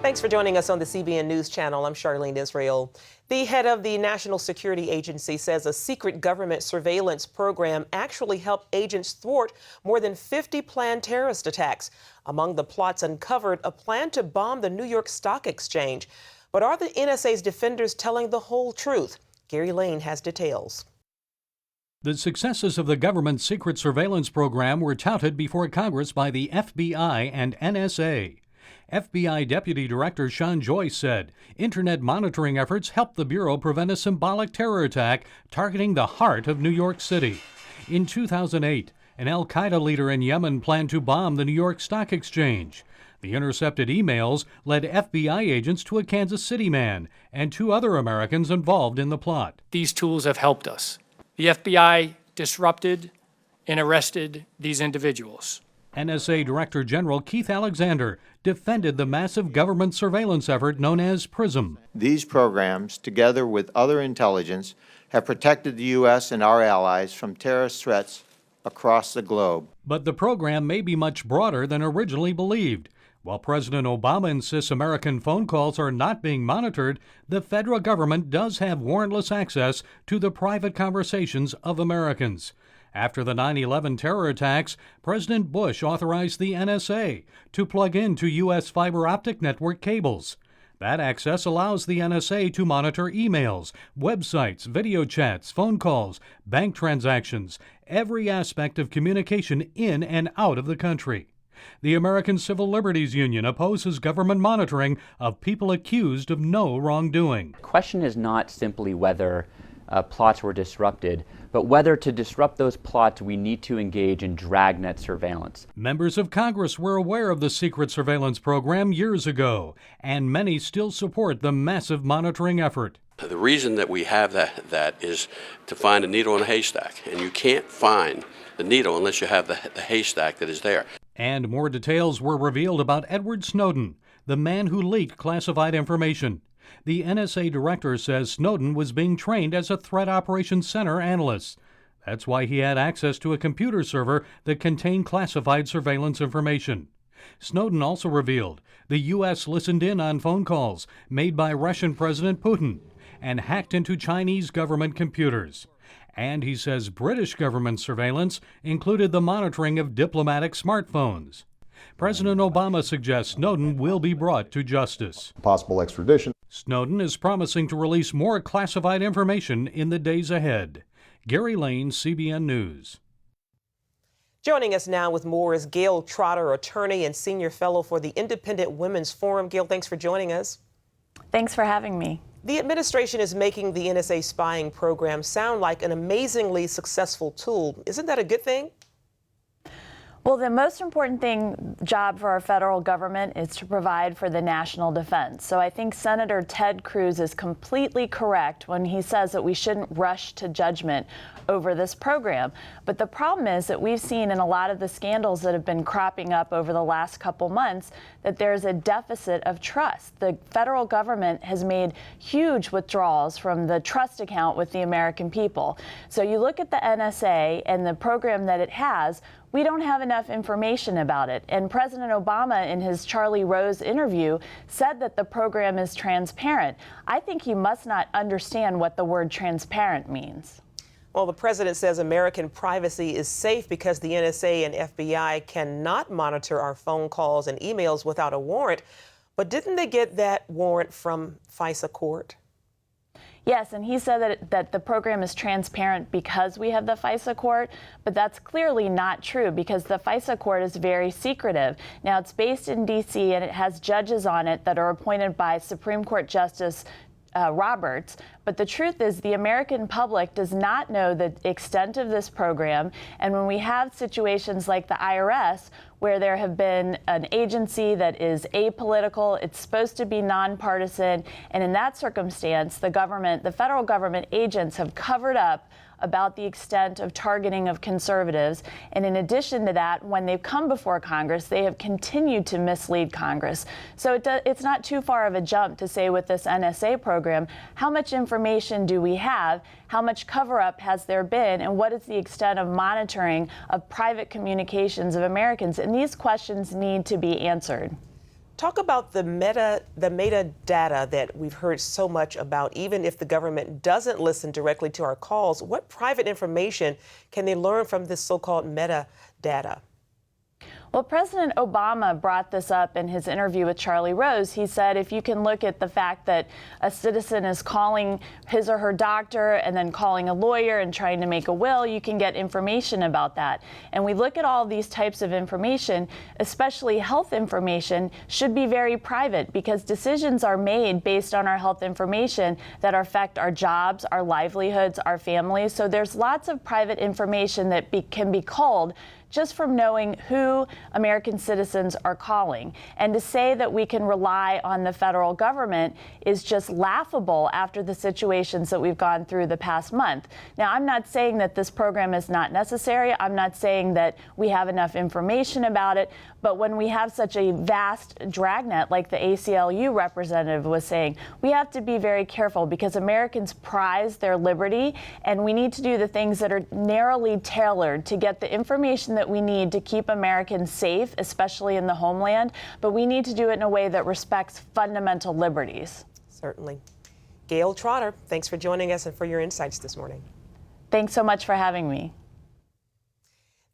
Thanks for joining us on the CBN News Channel. I'm Charlene Israel. The head of the National Security Agency says a secret government surveillance program actually helped agents thwart more than 50 planned terrorist attacks. Among the plots uncovered, a plan to bomb the New York Stock Exchange. But are the NSA's defenders telling the whole truth? Gary Lane has details. The successes of the government's secret surveillance program were touted before Congress by the FBI and NSA. FBI Deputy Director Sean Joyce said Internet monitoring efforts helped the Bureau prevent a symbolic terror attack targeting the heart of New York City. In 2008, an al-Qaeda leader in Yemen planned to bomb the New York Stock Exchange. The intercepted emails led FBI agents to a Kansas City man and 2 other Americans involved in the plot. These tools have helped us. The FBI disrupted and arrested these individuals. NSA Director General Keith Alexander defended the massive government surveillance effort known as PRISM. These programs, together with other intelligence, have protected the U.S. and our allies from terrorist threats across the globe. But the program may be much broader than originally believed. While President Obama insists American phone calls are not being monitored, the federal government does have warrantless access to the private conversations of Americans. After the 9/11 terror attacks, President Bush authorized the NSA to plug into U.S. fiber optic network cables. That access allows the NSA to monitor emails, websites, video chats, phone calls, bank transactions, every aspect of communication in and out of the country. The American Civil Liberties Union opposes government monitoring of people accused of no wrongdoing. The question is not simply whether plots were disrupted, but whether to disrupt those plots we need to engage in dragnet surveillance. Members of Congress were aware of the secret surveillance program years ago, and many still support the massive monitoring effort. The reason that we have that is to find a needle in a haystack, and you can't find the needle unless you have the haystack that is there. And more details were revealed about Edward Snowden, the man who leaked classified information. The NSA director says Snowden was being trained as a threat operations center analyst. That's why he had access to a computer server that contained classified surveillance information. Snowden also revealed the U.S. listened in on phone calls made by Russian President Putin and hacked into Chinese government computers. And he says British government surveillance included the monitoring of diplomatic smartphones. President Obama suggests Snowden will be brought to justice. Possible extradition. Snowden is promising to release more classified information in the days ahead. Gary Lane, CBN News. Joining us now with more is Gail Trotter, attorney and senior fellow for the Independent Women's Forum. Gail, thanks for joining us. Thanks for having me. The administration is making the NSA spying program sound like an amazingly successful tool. Isn't that a good thing? Well, the most important job for our federal government is to provide for the national defense. So I think Senator Ted Cruz is completely correct when he says that we shouldn't rush to judgment over this program. But the problem is that we've seen in a lot of the scandals that have been cropping up over the last couple months that there's a deficit of trust. The federal government has made huge withdrawals from the trust account with the American people. So you look at the NSA and the program that it has, we don't have enough information about it. And President Obama, in his Charlie Rose interview, said that the program is transparent. I think he must not understand what the word transparent means. Well, the president says American privacy is safe because the NSA and FBI cannot monitor our phone calls and emails without a warrant. But didn't they get that warrant from FISA court? Yes, and he said that the program is transparent because we have the FISA court, but that's clearly not true because the FISA court is very secretive. Now, it's based in D.C. and it has judges on it that are appointed by Supreme Court Justice Roberts. But the truth is the American public does not know the extent of this program. And when we have situations like the IRS, where there have been an agency that is apolitical, it's supposed to be nonpartisan. And in that circumstance, the federal government agents have covered up about the extent of targeting of conservatives. And in addition to that, when they've come before Congress, they have continued to mislead Congress. So it's not too far of a jump to say with this NSA program, how much information do we have? How much cover-up has there been? And what is the extent of monitoring of private communications of Americans? And these questions need to be answered. Talk about the metadata that we've heard so much about. Even if the government doesn't listen directly to our calls, what private information can they learn from this so-called metadata? Well, President Obama brought this up in his interview with Charlie Rose. He said if you can look at the fact that a citizen is calling his or her doctor and then calling a lawyer and trying to make a will, you can get information about that. And we look at all these types of information, especially health information, should be very private because decisions are made based on our health information that affect our jobs, our livelihoods, our families. So there's lots of private information that can be culled just from knowing who American citizens are calling. And to say that we can rely on the federal government is just laughable after the situations that we've gone through the past month. Now, I'm not saying that this program is not necessary. I'm not saying that we have enough information about it. But when we have such a vast dragnet, like the ACLU representative was saying, we have to be very careful because Americans prize their liberty, and we need to do the things that are narrowly tailored to get the information that we need to keep Americans safe, especially in the homeland. But we need to do it in a way that respects fundamental liberties. Certainly. Gail Trotter, thanks for joining us and for your insights this morning. Thanks so much for having me.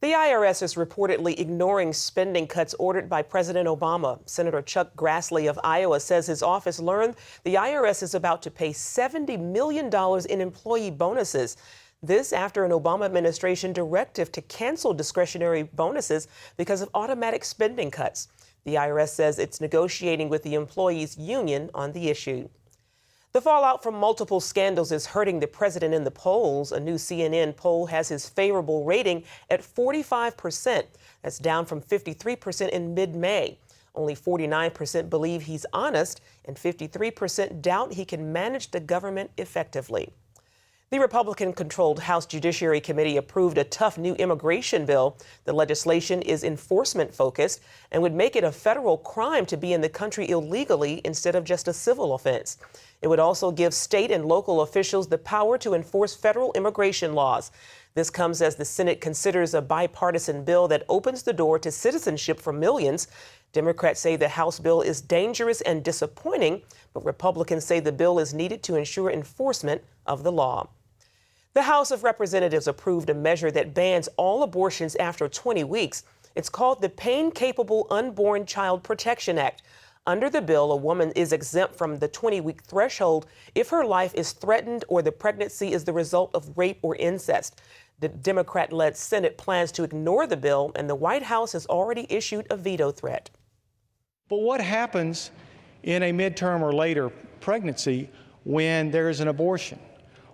The IRS is reportedly ignoring spending cuts ordered by President Obama. Senator Chuck Grassley of Iowa says his office learned the IRS is about to pay $70 million in employee bonuses. This after an Obama administration directive to cancel discretionary bonuses because of automatic spending cuts. The IRS says it's negotiating with the employees' union on the issue. The fallout from multiple scandals is hurting the president in the polls. A new CNN poll has his favorable rating at 45%. That's down from 53% in mid-May. Only 49% believe he's honest, and 53% doubt he can manage the government effectively. The Republican-controlled House Judiciary Committee approved a tough new immigration bill. The legislation is enforcement-focused and would make it a federal crime to be in the country illegally instead of just a civil offense. It would also give state and local officials the power to enforce federal immigration laws. This comes as the Senate considers a bipartisan bill that opens the door to citizenship for millions. Democrats say the House bill is dangerous and disappointing, but Republicans say the bill is needed to ensure enforcement of the law. The House of Representatives approved a measure that bans all abortions after 20 weeks. It's called the Pain-Capable Unborn Child Protection Act. Under the bill, a woman is exempt from the 20-week threshold if her life is threatened or the pregnancy is the result of rape or incest. The Democrat-led Senate plans to ignore the bill, and the White House has already issued a veto threat. But what happens in a midterm or later pregnancy when there is an abortion?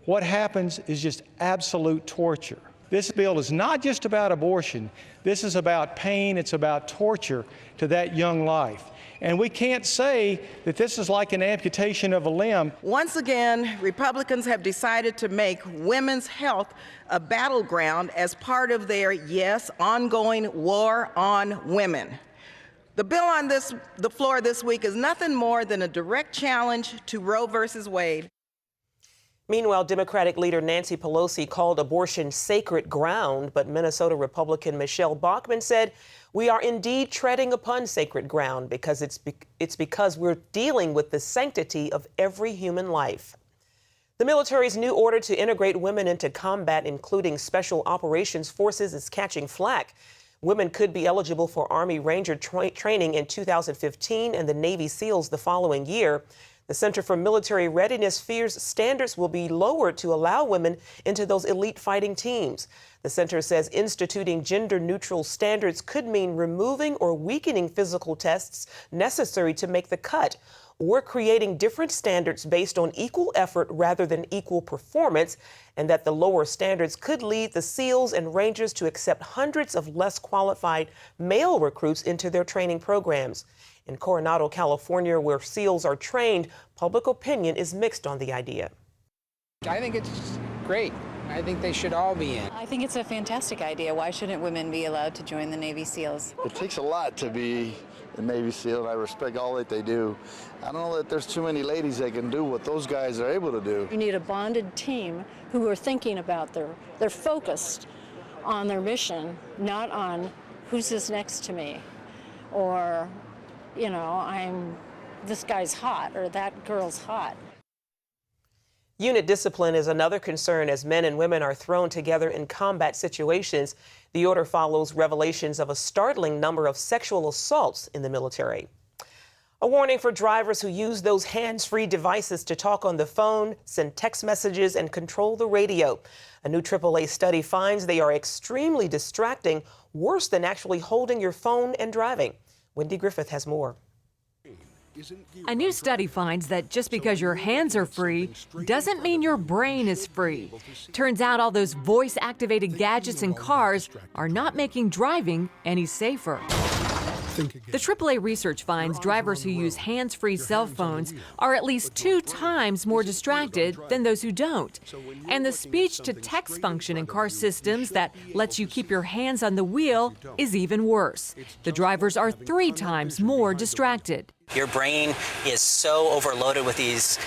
What happens is just absolute torture. This bill is not just about abortion. This is about pain. It's about torture to that young life. And we can't say that this is like an amputation of a limb. Once again, Republicans have decided to make women's health a battleground as part of their, yes, ongoing war on women. The bill on the floor this week is nothing more than a direct challenge to Roe versus Wade. Meanwhile, Democratic leader Nancy Pelosi called abortion sacred ground, but Minnesota Republican Michelle Bachmann said, "We are indeed treading upon sacred ground because it's because we're dealing with the sanctity of every human life." The military's new order to integrate women into combat, including special operations forces, is catching flack. Women could be eligible for Army Ranger training in 2015 and the Navy SEALs the following year. The Center for Military Readiness fears standards will be lowered to allow women into those elite fighting teams. The center says instituting gender-neutral standards could mean removing or weakening physical tests necessary to make the cut, or creating different standards based on equal effort rather than equal performance, and that the lower standards could lead the SEALs and Rangers to accept hundreds of less qualified male recruits into their training programs. In Coronado, California, where SEALs are trained, public opinion is mixed on the idea. I think it's great. I think they should all be in. I think it's a fantastic idea. Why shouldn't women be allowed to join the Navy SEALs? It takes a lot to be a Navy SEAL, and I respect all that they do. I don't know that there's too many ladies that can do what those guys are able to do. You need a bonded team who are thinking about they're focused on their mission, not on who's this next to me or you know, this guy's hot or that girl's hot. Unit discipline is another concern as men and women are thrown together in combat situations. The order follows revelations of a startling number of sexual assaults in the military. A warning for drivers who use those hands-free devices to talk on the phone, send text messages, and control the radio. A new AAA study finds they are extremely distracting, worse than actually holding your phone and driving. Wendy Griffith has more. A new study finds that just because your hands are free doesn't mean your brain is free. Turns out all those voice-activated gadgets in cars are not making driving any safer. The AAA research finds drivers who use hands-free cell phones are at least 2 times more distracted than those who don't. And the speech-to-text function in car systems that lets you keep your hands on the wheel is even worse. The drivers are 3 times more distracted. Your brain is so overloaded with these,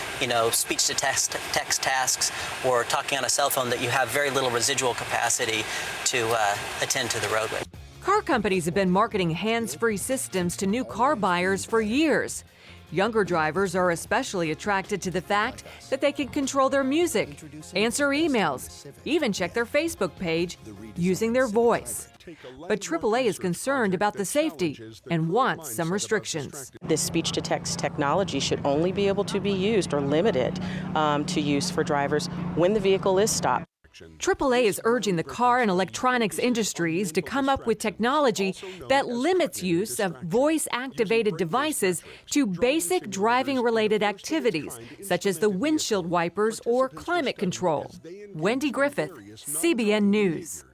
speech-to-text tasks or talking on a cell phone that you have very little residual capacity to attend to the roadway. Car companies have been marketing hands-free systems to new car buyers for years. Younger drivers are especially attracted to the fact that they can control their music, answer emails, even check their Facebook page using their voice. But AAA is concerned about the safety and wants some restrictions. This speech-to-text technology should only be able to be used or limited to use for drivers when the vehicle is stopped. AAA is urging the car and electronics industries to come up with technology that limits use of voice-activated devices to basic driving-related activities, such as the windshield wipers or climate control. Wendy Griffith, CBN News.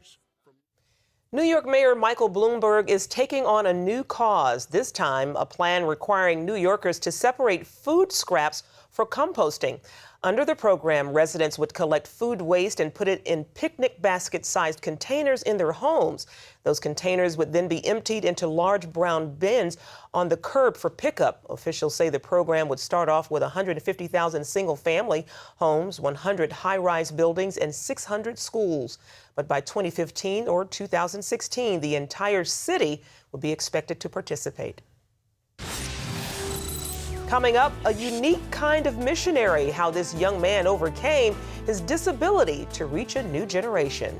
New York Mayor Michael Bloomberg is taking on a new cause, this time a plan requiring New Yorkers to separate food scraps for composting. Under the program, residents would collect food waste and put it in picnic basket-sized containers in their homes. Those containers would then be emptied into large brown bins on the curb for pickup. Officials say the program would start off with 150,000 single-family homes, 100 high-rise buildings, and 600 schools. But by 2015 or 2016, the entire city would be expected to participate. Coming up, a unique kind of missionary, how this young man overcame his disability to reach a new generation.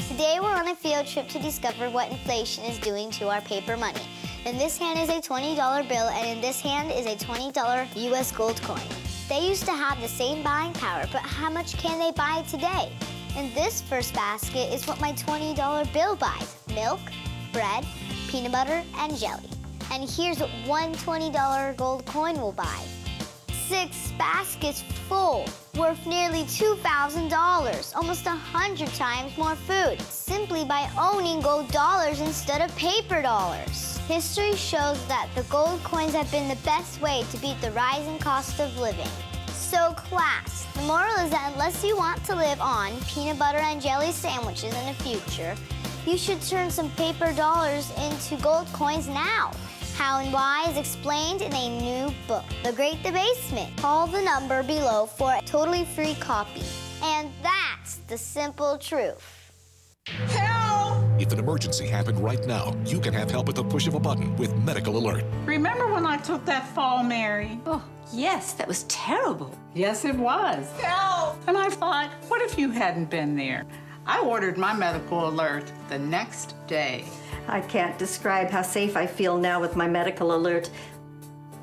Today we're on a field trip to discover what inflation is doing to our paper money. In this hand is a $20 bill, and in this hand is a $20 U.S. gold coin. They used to have the same buying power, but how much can they buy today? In this first basket is what my $20 bill buys: milk, bread, peanut butter, and jelly. And here's what one $20 gold coin will buy: 6 baskets full, worth nearly $2,000, almost 100 times more food, simply by owning gold dollars instead of paper dollars. History shows that the gold coins have been the best way to beat the rising cost of living. So class, the moral is that unless you want to live on peanut butter and jelly sandwiches in the future, you should turn some paper dollars into gold coins now. How and why is explained in a new book, The Great Debasement. Call the number below for a totally free copy. And that's the simple truth. Help! If an emergency happened right now, you can have help at the push of a button with Medical Alert. Remember when I took that fall, Mary? Oh, yes, that was terrible. Yes, it was. Help! And I thought, what if you hadn't been there? I ordered my Medical Alert the next day. I can't describe how safe I feel now with my Medical Alert.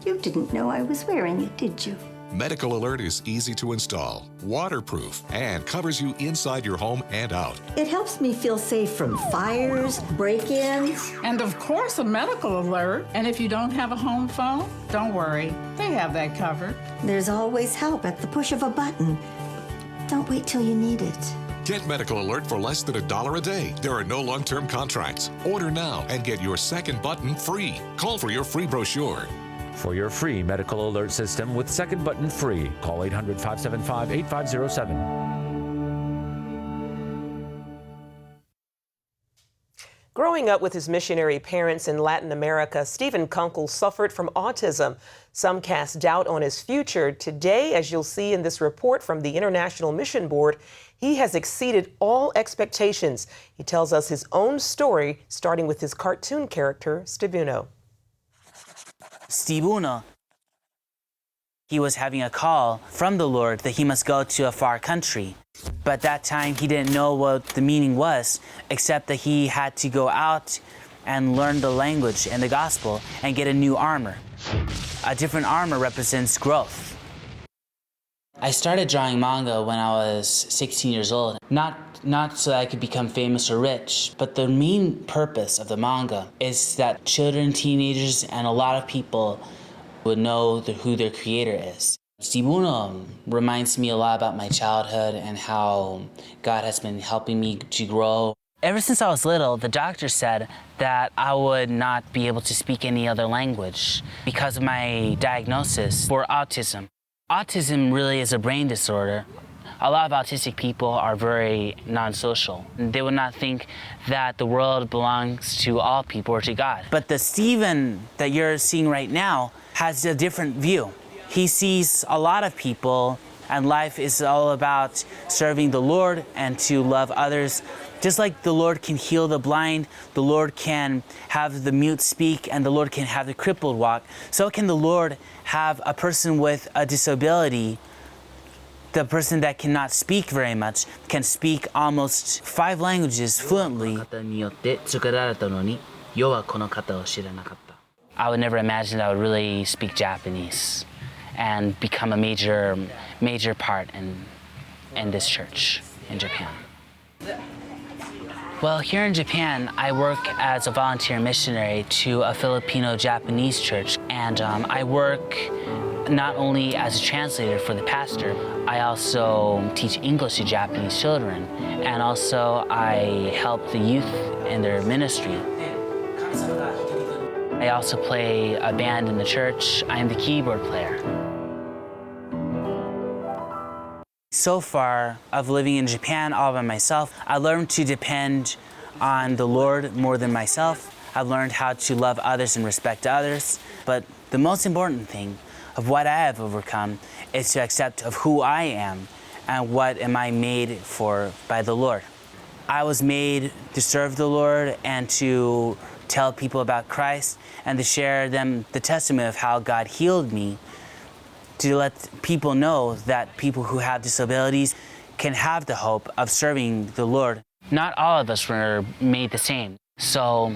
You didn't know I was wearing it, did you? Medical Alert is easy to install, waterproof, and covers you inside your home and out. It helps me feel safe from fires, break-ins. And of course, a Medical Alert. And if you don't have a home phone, don't worry. They have that covered. There's always help at the push of a button. Don't wait till you need it. Get Medical Alert for less than $1 a day. There are no long-term contracts. Order now and get your second button free. Call for your free brochure. For your free Medical Alert system with second button free, call 800-575-8507. Growing up with his missionary parents in Latin America, Stephen Kunkel suffered from autism. Some cast doubt on his future. Today, as you'll see in this report from the International Mission Board, he has exceeded all expectations. He tells us his own story, starting with his cartoon character, Stibuno. Stibuno, he was having a call from the Lord that he must go to a far country. But that time he didn't know what the meaning was, except that he had to go out and learn the language and the gospel and get a new armor. A different armor represents growth. I started drawing manga when I was 16 years old. Not so that I could become famous or rich, but the main purpose of the manga is that children, teenagers, and a lot of people would know who their creator is. Stibuno reminds me a lot about my childhood and how God has been helping me to grow. Ever since I was little, the doctor said that I would not be able to speak any other language because of my diagnosis for autism. Autism really is a brain disorder. A lot of autistic people are very non-social. They would not think that the world belongs to all people or to God. But the Stephen that you're seeing right now has a different view. He sees a lot of people, and life is all about serving the Lord and to love others. Just like the Lord can heal the blind, the Lord can have the mute speak, and the Lord can have the crippled walk, so can the Lord have a person with a disability. The person that cannot speak very much can speak almost 5 languages fluently. I would never imagine that I would really speak Japanese and become a major part in this church in Japan. Well, here in Japan, I work as a volunteer missionary to a Filipino-Japanese church, and I work not only as a translator for the pastor, I also teach English to Japanese children, and also I help the youth in their ministry. I also play a band in the church. I'm the keyboard player. So far, of living in Japan all by myself, I learned to depend on the Lord more than myself. I've learned how to love others and respect others. But the most important thing of what I have overcome is to accept of who I am and what am I made for by the Lord. I was made to serve the Lord and to tell people about Christ and to share them the testimony of how God healed me, to let people know that people who have disabilities can have the hope of serving the Lord. Not all of us were made the same. So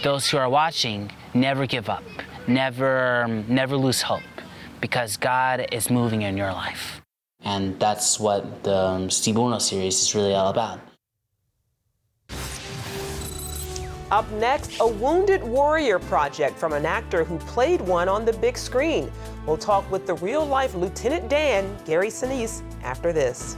those who are watching, never give up. Never lose hope, because God is moving in your life. And that's what the Stibuno series is really all about. Up next, a Wounded Warrior project from an actor who played one on the big screen. We'll talk with the real-life Lieutenant Dan, Gary Sinise, after this.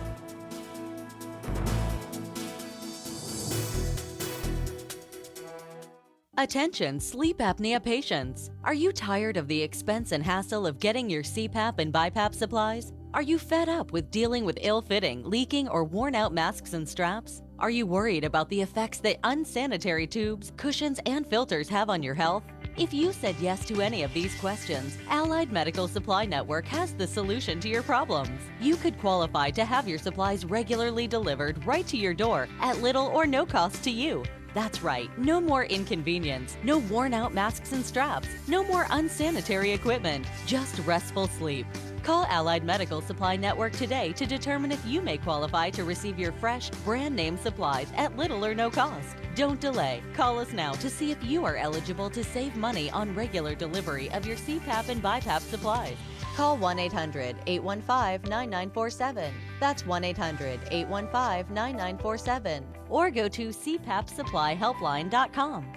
Attention sleep apnea patients. Are you tired of the expense and hassle of getting your CPAP and BiPAP supplies? Are you fed up with dealing with ill-fitting, leaking, or worn-out masks and straps? Are you worried about the effects that unsanitary tubes, cushions, and filters have on your health? If you said yes to any of these questions, Allied Medical Supply Network has the solution to your problems. You could qualify to have your supplies regularly delivered right to your door at little or no cost to you. That's right, no more inconvenience, no worn-out masks and straps, no more unsanitary equipment, just restful sleep. Call Allied Medical Supply Network today to determine if you may qualify to receive your fresh, brand-name supplies at little or no cost. Don't delay. Call us now to see if you are eligible to save money on regular delivery of your CPAP and BiPAP supplies. Call 1-800-815-9947. That's 1-800-815-9947. Or go to cpapsupplyhelpline.com.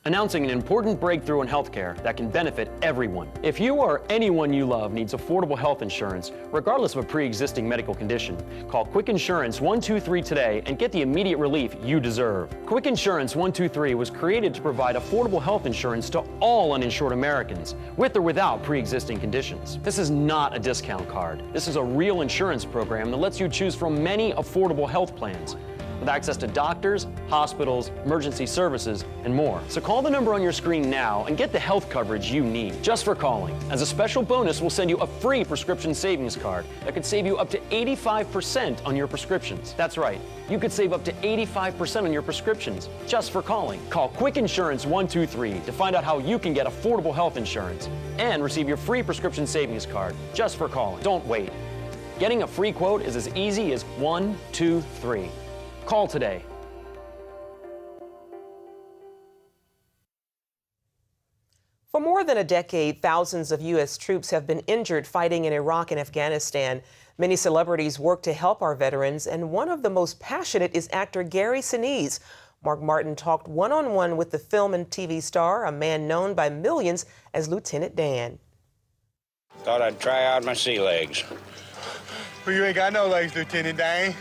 Announcing an important breakthrough in healthcare that can benefit everyone. If you or anyone you love needs affordable health insurance, regardless of a pre-existing medical condition, call Quick Insurance 123 today and get the immediate relief you deserve. Quick Insurance 123 was created to provide affordable health insurance to all uninsured Americans, with or without pre-existing conditions. This is not a discount card. This is a real insurance program that lets you choose from many affordable health plans. with access to doctors, hospitals, emergency services, and more. So call the number on your screen now and get the health coverage you need just for calling. As a special bonus, we'll send you a free prescription savings card that could save you up to 85% on your prescriptions. That's right, you could save up to 85% on your prescriptions just for calling. Call Quick Insurance 123 to find out how you can get affordable health insurance and receive your free prescription savings card just for calling. Don't wait. Getting a free quote is as easy as 1, 2, 3. Call today. For more than a decade, thousands of U.S. troops have been injured fighting in Iraq and Afghanistan. Many celebrities work to help our veterans, and one of the most passionate is actor Gary Sinise. Mark Martin talked one-on-one with the film and TV star, a man known by millions as Lieutenant Dan. Thought I'd try out my sea legs. Well, you ain't got no legs, Lieutenant Dan.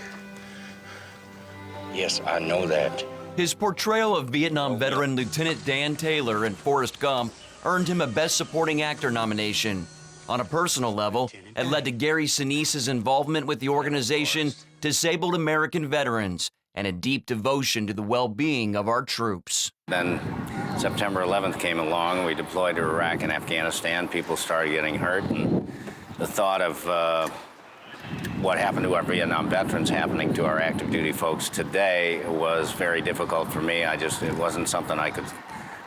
Yes, I know that. His portrayal of Vietnam veteran Lieutenant Dan Taylor in Forrest Gump earned him a Best Supporting Actor nomination. On a personal level, it led to Gary Sinise's involvement with the organization Disabled American Veterans and a deep devotion to the well-being of our troops. Then September 11th came along. We deployed to Iraq and Afghanistan. People started getting hurt, and the thought of what happened to our Vietnam veterans happening to our active duty folks today was very difficult for me. It wasn't something I could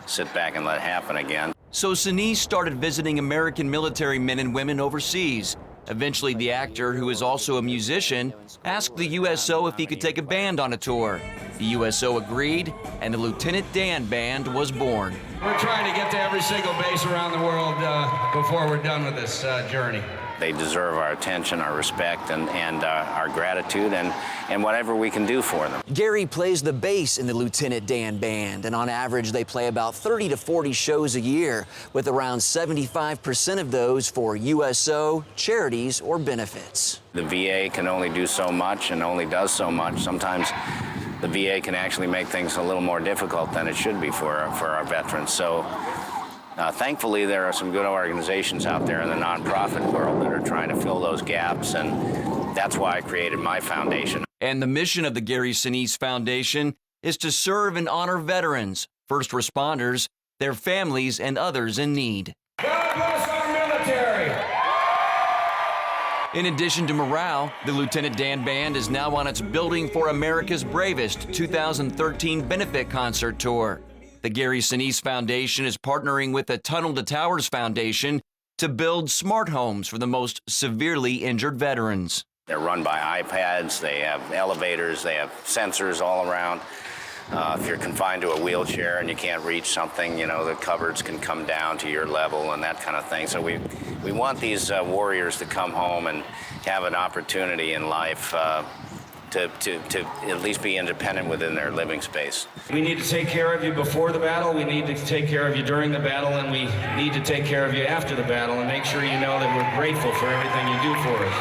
sit back and let happen again. So Sinise started visiting American military men and women overseas. Eventually, the actor, who is also a musician, asked the USO if he could take a band on a tour. The USO agreed, and the Lieutenant Dan Band was born. We're trying to get to every single base around the world before we're done with this journey. They deserve our attention, our respect, and our gratitude, and whatever we can do for them. Gary plays the bass in the Lieutenant Dan Band, and on average they play about 30 to 40 shows a year, with around 75% of those for USO, charities, or benefits. The VA can only do so much and only does so much. Sometimes the VA can actually make things a little more difficult than it should be for our veterans. So thankfully, there are some good organizations out there in the nonprofit world that are trying to fill those gaps, and that's why I created my foundation. And the mission of the Gary Sinise Foundation is to serve and honor veterans, first responders, their families, and others in need. God bless our military! In addition to morale, the Lieutenant Dan Band is now on its Building for America's Bravest 2013 benefit concert tour. The Gary Sinise Foundation is partnering with the Tunnel to Towers Foundation to build smart homes for the most severely injured veterans. They're run by iPads, they have elevators, they have sensors all around. If you're confined to a wheelchair and you can't reach something, the cupboards can come down to your level and that kind of thing. So we want these warriors to come home and have an opportunity in life to at least be independent within their living space. We need to take care of you before the battle, we need to take care of you during the battle, and we need to take care of you after the battle and make sure you know that we're grateful for everything you do for us.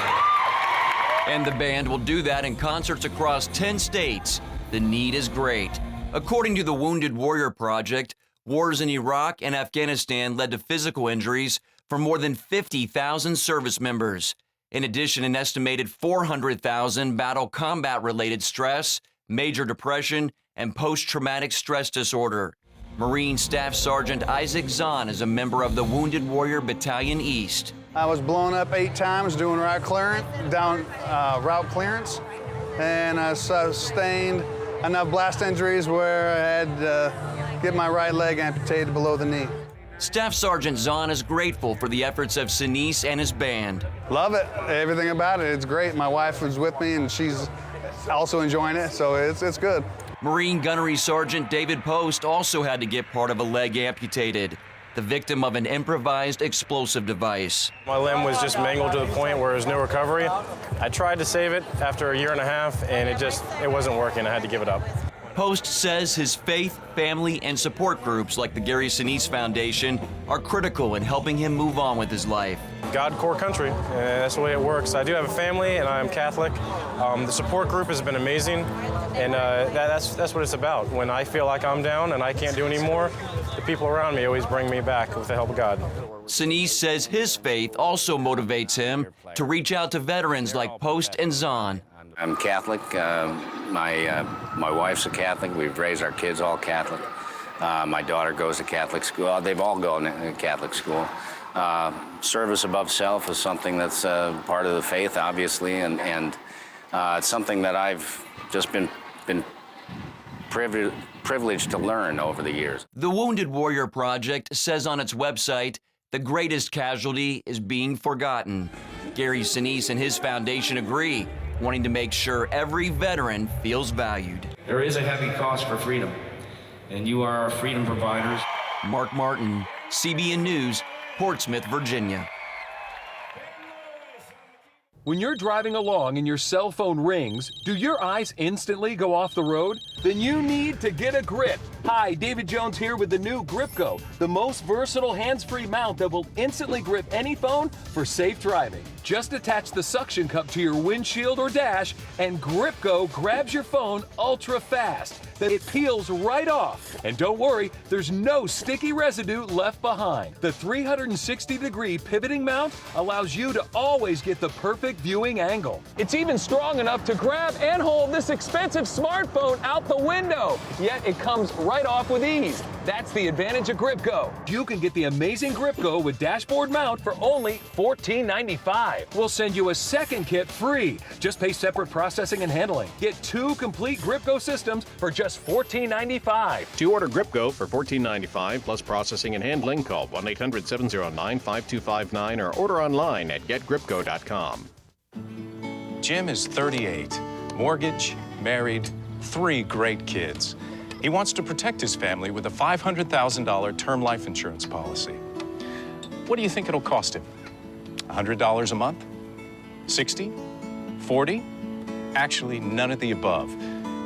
And the band will do that in concerts across 10 states. The need is great. According to the Wounded Warrior Project, wars in Iraq and Afghanistan led to physical injuries for more than 50,000 service members. In addition, an estimated 400,000 battle combat-related stress, major depression, and post-traumatic stress disorder. Marine Staff Sergeant Isaac Zahn is a member of the Wounded Warrior Battalion East. I was blown up 8 times doing route clearance, and I sustained enough blast injuries where I had to get my right leg amputated below the knee. Staff Sergeant Zahn is grateful for the efforts of Sinise and his band. Love it, everything about it. It's great. My wife was with me and she's also enjoying it, so it's good. Marine Gunnery Sergeant David Post also had to get part of a leg amputated, the victim of an improvised explosive device. My limb was just mangled to the point where there was no recovery. I tried to save it after a year and a half, and it wasn't working. I had to give it up. Post says his faith, family, and support groups like the Gary Sinise Foundation are critical in helping him move on with his life. God, core country, and that's the way it works. I do have a family, and I'm Catholic. The support group has been amazing, and that's what it's about. When I feel like I'm down and I can't do anymore, the people around me always bring me back with the help of God. Sinise says his faith also motivates him to reach out to veterans like Post and Zahn. I'm Catholic. My wife's a Catholic. We've raised our kids all Catholic. My daughter goes to Catholic school. They've all gone to Catholic school. Service above self is something that's part of the faith, obviously, and it's something that I've just been privileged to learn over the years. The Wounded Warrior Project says on its website, the greatest casualty is being forgotten. Gary Sinise and his foundation agree, wanting to make sure every veteran feels valued. There is a heavy cost for freedom, and you are our freedom providers. Mark Martin, CBN News, Portsmouth, Virginia. When you're driving along and your cell phone rings, do your eyes instantly go off the road? Then you need to get a grip. Hi, David Jones here with the new Grip Go, the most versatile hands-free mount that will instantly grip any phone for safe driving. Just attach the suction cup to your windshield or dash, and Grip Go grabs your phone ultra fast. Then it peels right off. And don't worry, there's no sticky residue left behind. The 360-degree pivoting mount allows you to always get the perfect viewing angle. It's even strong enough to grab and hold this expensive smartphone out the window. Yet it comes right off with ease. That's the advantage of Grip Go. You can get the amazing Grip Go with dashboard mount for only $14.95. We'll send you a second kit free. Just pay separate processing and handling. Get 2 complete Grip Go systems for just $14.95. To order Grip Go for $14.95 plus processing and handling, call 1-800-709-5259 or order online at getgripgo.com. Jim is 38, mortgage, married, 3 great kids. He wants to protect his family with a $500,000 term life insurance policy. What do you think it'll cost him? $100 a month? 60? 40? Actually, none of the above.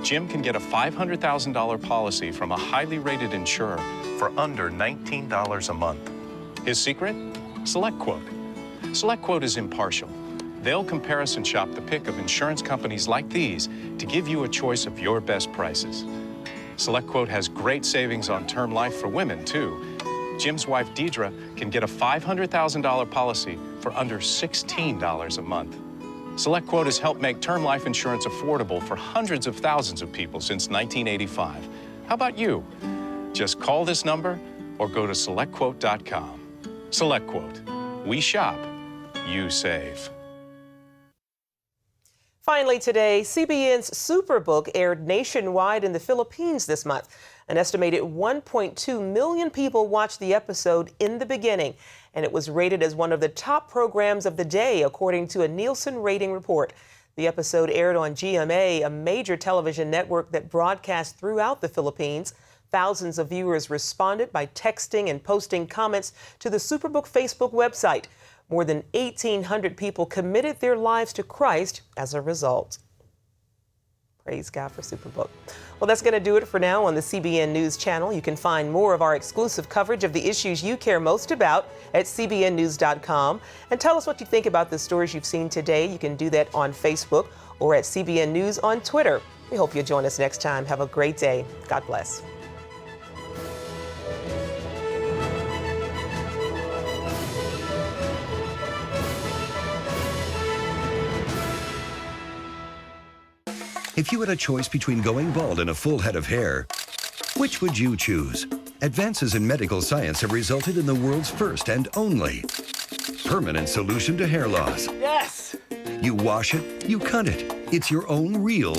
Jim can get a $500,000 policy from a highly rated insurer for under $19 a month. His secret? SelectQuote. SelectQuote is impartial. They'll comparison shop the pick of insurance companies like these to give you a choice of your best prices. SelectQuote has great savings on term life for women, too. Jim's wife, Deidre, can get a $500,000 policy for under $16 a month. SelectQuote has helped make term life insurance affordable for hundreds of thousands of people since 1985. How about you? Just call this number or go to SelectQuote.com. SelectQuote. We shop, you save. Finally today, CBN's Superbook aired nationwide in the Philippines this month. An estimated 1.2 million people watched the episode in the beginning, and it was rated as one of the top programs of the day, according to a Nielsen rating report. The episode aired on GMA, a major television network that broadcasts throughout the Philippines. Thousands of viewers responded by texting and posting comments to the Superbook Facebook website. More than 1,800 people committed their lives to Christ as a result. Praise God for Superbook. Well, that's going to do it for now on the CBN News Channel. You can find more of our exclusive coverage of the issues you care most about at cbnnews.com. And tell us what you think about the stories you've seen today. You can do that on Facebook or at CBN News on Twitter. We hope you'll join us next time. Have a great day. God bless. If you had a choice between going bald and a full head of hair, which would you choose? Advances in medical science have resulted in the world's first and only permanent solution to hair loss. Yes! You wash it, you cut it. It's your own real,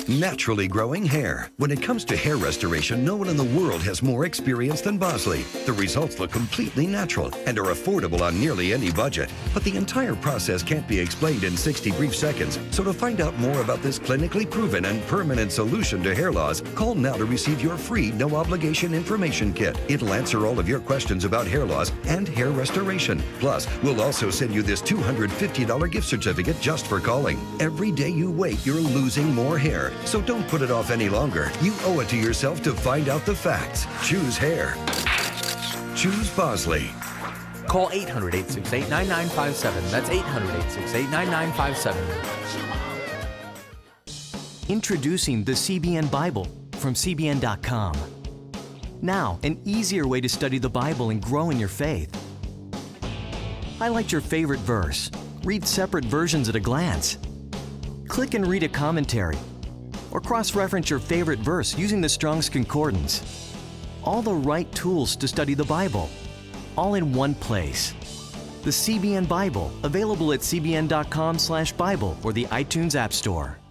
naturally growing hair. When it comes to hair restoration, no one in the world has more experience than Bosley. The results look completely natural and are affordable on nearly any budget. But the entire process can't be explained in 60 brief seconds. So to find out more about this clinically proven and permanent solution to hair loss, call now to receive your free no-obligation information kit. It'll answer all of your questions about hair loss and hair restoration. Plus, we'll also send you this $250 gift certificate just for calling. Every day you wait, you're losing more hair. So don't put it off any longer. You owe it to yourself to find out the facts. Choose hair. Choose Bosley. Call 800-868-9957. That's 800-868-9957. Introducing the CBN Bible from CBN.com. Now, an easier way to study the Bible and grow in your faith. Highlight your favorite verse. Read separate versions at a glance. click and read a commentary, or cross-reference your favorite verse using the Strong's Concordance. All the right tools to study the Bible, all in one place. The CBN Bible, available at cbn.com/Bible or the iTunes App Store.